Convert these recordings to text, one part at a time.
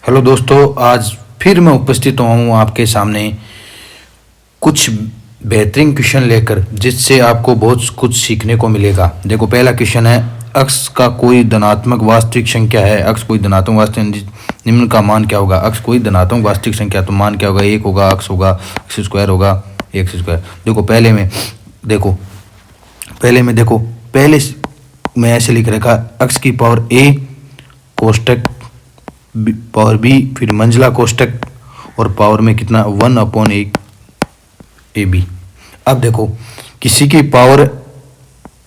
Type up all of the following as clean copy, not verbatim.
Hello दोस्तों, आज फिर मैं उपस्थित हुआ हूँ आपके सामने कुछ बेहतरीन क्वेश्चन लेकर, जिससे आपको बहुत कुछ सीखने को मिलेगा। देखो, पहला क्वेश्चन है, अक्स का कोई धनात्मक वास्तविक संख्या है। अक्स कोई धनात्मक वास्तविक, निम्न का मान क्या होगा। अक्स कोई धनात्मक वास्तविक संख्या, तो मान क्या होगा, एक होगा, अक्स होगा, एक्स स्क्वायर होगा, एक्स स्क्वायर। देखो पहले में ऐसे लिख रखा, अक्स की पावर ए कोष्टक पावर बी, फिर मंजिला कोष्टक, और पावर में कितना 1/a/b। अब देखो, किसी की पावर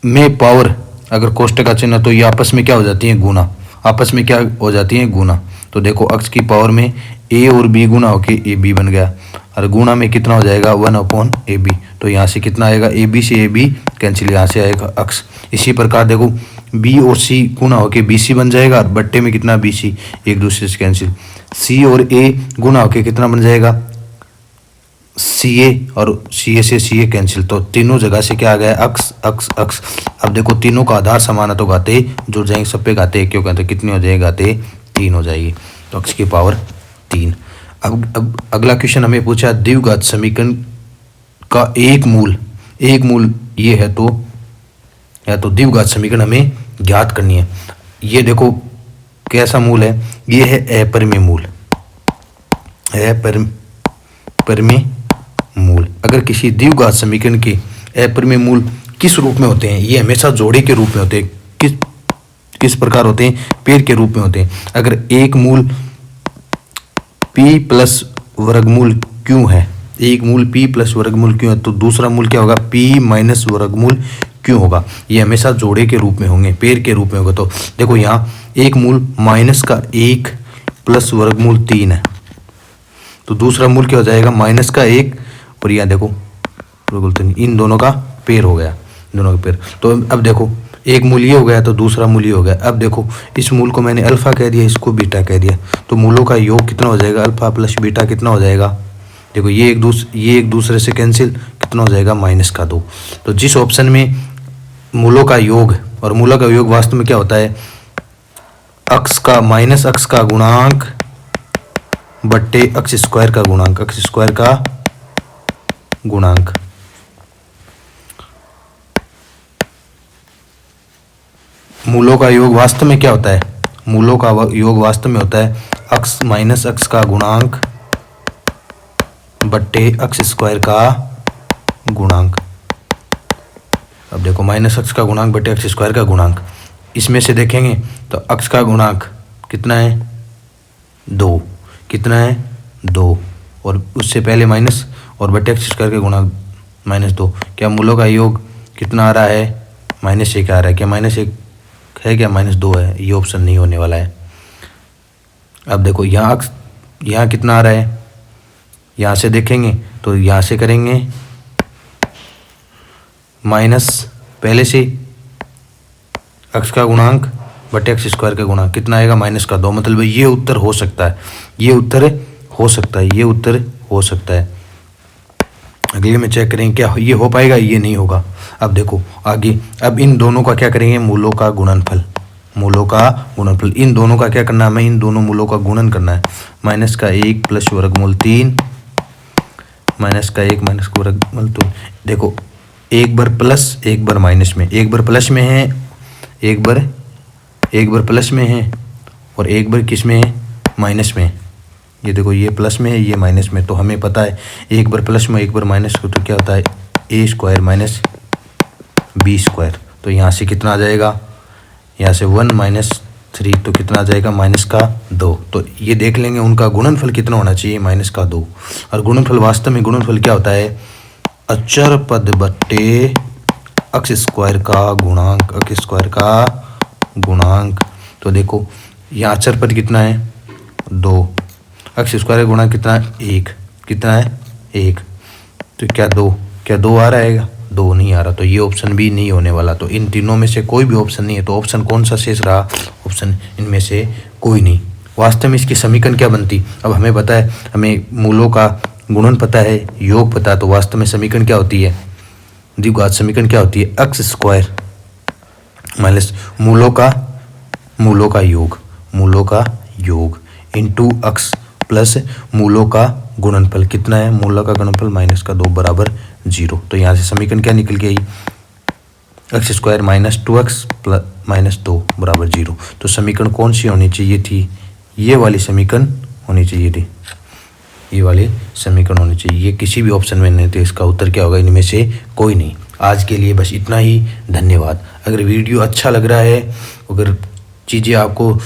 में पावर अगर कोष्टक का चिन्ह, तो ये आपस में क्या हो जाती है, गुना। आपस में क्या हो जाती है, गुना। तो देखो, अक्स की पावर में a और b गुना होके ab बन गया, और गुना में कितना हो जाएगा 1/ab। तो यहाँ से कितना आएगा, ab से ab कैंसिल, यहाँ से आएगा अक्स। इसी प्रकार देखो, b और c गुना होके bc बन जाएगा, और बट्टे में कितना bc, एक दूसरे से कैंसिल। c और a गुना होके कितना बन जाएगा ca, और ca से ca कैंसिल। तो तीनों जगह से क्या आ गया, अक्स अक्स अक्स। अब देखो, तीनों का आधार समान है तो घाते जुड़ जाएंगे, सब पे घाते क्यों कहते, कितनी हो जाएगी, घाते 3 हो जाएगी। तो अक्स की पावर 3। अब अगला क्वेश्चन हमें पूछा, द्विघात समीकरण का एक मूल ये है, तो या तो द्विघात समीकरण हमें ज्ञात करनी है। ये देखो कैसा मूल है, ये है अपरिमेय मूल, अपरिमेय मूल। अगर किसी द्विघात समीकरण के अपरिमेय मूल किस रूप में होते हैं, ये हमेशा जोड़े के रूप में होते हैं। किस प्रकार होते हैं, पेड़ के रूप में होते हैं। अगर एक मूल p प्लस वर्गमूल q है, एक मूल p प्लस वर्गमूल q है, तो दूसरा मूल क्या होगा, p माइनस वर्गमूल q होगा। ये हमेशा जोड़े के रूप में होंगे, पेड़ के रूप में होगा। तो देखो, यहाँ एक मूल माइनस का 1 प्लस वर्गमूल 3 है, तो दूसरा मूल क्या हो जाएगा, माइनस का 1, और यहाँ देखो वर्गमूल 3, इन दोनों का पेड़ हो गया, दोनों का पेड़। तो अब देखो, एक मूल ये हो गया, तो दूसरा मूल ये हो गया। अब देखो, इस मूल को मैंने अल्फा कह दिया, इसको बीटा कह दिया, तो मूलों का योग कितना हो जाएगा, अल्फा प्लस बीटा कितना हो जाएगा। देखो, ये एक दूसरे से कैंसिल, कितना हो जाएगा, -2। तो जिस ऑप्शन में मूलों का योग, और मूलों का योग वास्तव में क्या होता है, अक्स का माइनस अक्स का गुणांक बट्टे अक्स स्क्वायर का गुणांक, अक्स स्क्वायर का गुणांक। मूलों का योग वास्तव में क्या होता है, मूलों का योग वास्तव में होता है अक्स माइनस अक्स का गुणांक बट्टे अक्स स्क्वायर का गुणांक। अब देखो, माइनस अक्स का गुणांक बटे अक्स स्क्वायर का गुणांक, इसमें से देखेंगे तो अक्स का गुणांक कितना है, 2, कितना है 2, और उससे पहले माइनस, और बटे अक्स स्क्वायर का गुणांक -2। क्या मूलों का योग कितना आ रहा है, -1 आ रहा है। क्या -1 है, क्या -2 है, ये ऑप्शन नहीं होने वाला है। अब देखो, यहाँ कितना आ रहा है, यहाँ से देखेंगे तो यहाँ से करेंगे माइनस, पहले से अक्स का गुणांक बटे अक्स स्क्वायर का गुणांक कितना आएगा, -2। मतलब ये उत्तर हो सकता है, ये उत्तर हो सकता है, ये उत्तर हो सकता है। अगले में चेक करेंगे क्या ये हो पाएगा, ये नहीं होगा। अब देखो आगे, अब इन दोनों का क्या करेंगे, मूलों का गुणनफल, मूलों का गुणनफल। इन दोनों का क्या करना है, हमें इन दोनों मूलों का गुणन करना है। -1 प्लस वर्गमूल 3, -1 माइनस वर्गमूल 2। देखो, एक बार प्लस, एक बार माइनस में, एक बार प्लस में है, एक बार प्लस में है, और एक बार किस में है, माइनस में। ये देखो, ये प्लस में है, ये माइनस में। तो हमें पता है एक बार प्लस में एक बार माइनस को, तो क्या होता है a² माइनस b²। तो यहाँ से कितना आ जाएगा, यहाँ से 1 - 3, तो कितना आ जाएगा, -2। तो ये देख लेंगे उनका गुणनफल कितना होना चाहिए, -2। और गुणनफल वास्तव में गुणनफल क्या होता है, अचर पद बट्टे अक्स स्क्वायर का गुणांक, अक्स स्क्वायर का गुणांक। तो देखो, यहाँ अचर पद कितना है, 2, अक्स स्क्वायर का गुणांक कितना है, 1, कितना है 1। तो क्या 2 आ रहा है, 2 नहीं आ रहा, तो ये ऑप्शन भी नहीं होने वाला। तो इन तीनों में से कोई भी ऑप्शन नहीं है। तो ऑप्शन कौन सा शेष रहा, ऑप्शन इनमें से कोई नहीं। वास्तव में इसकी समीकरण क्या बनती, अब हमें पता है, हमें मूलों का गुणन पता है, योग पता है, तो वास्तव में समीकरण क्या होती है, द्विघात समीकरण क्या होती है, अक्स स्क्वायर माइनस मूलों का योग, इंटू अक्स प्लस मूलों का गुणनफल कितना है, मूलों का गुणनफल माइनस का 2 बराबर 0। तो यहाँ से समीकरण क्या निकल के आई, x square minus 2x plus minus 2 बराबर 0। तो समीकरण कौन सी होनी चाहिए थी, ये वाली समीकरण होनी चाहिए थी, ये वाली समीकरण होनी चाहिए। ये किसी भी ऑप्शन में नहीं थे, इसका उत्तर क्या होगा, इनमें से कोई नहीं। आज के लिए बस इतना ही, धन्यवाद। अगर वीडियो अच्छा लग रहा है, अगर चीज़ें आपको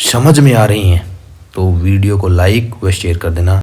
समझ में आ रही हैं तो वीडियो को लाइक व शेयर कर देना।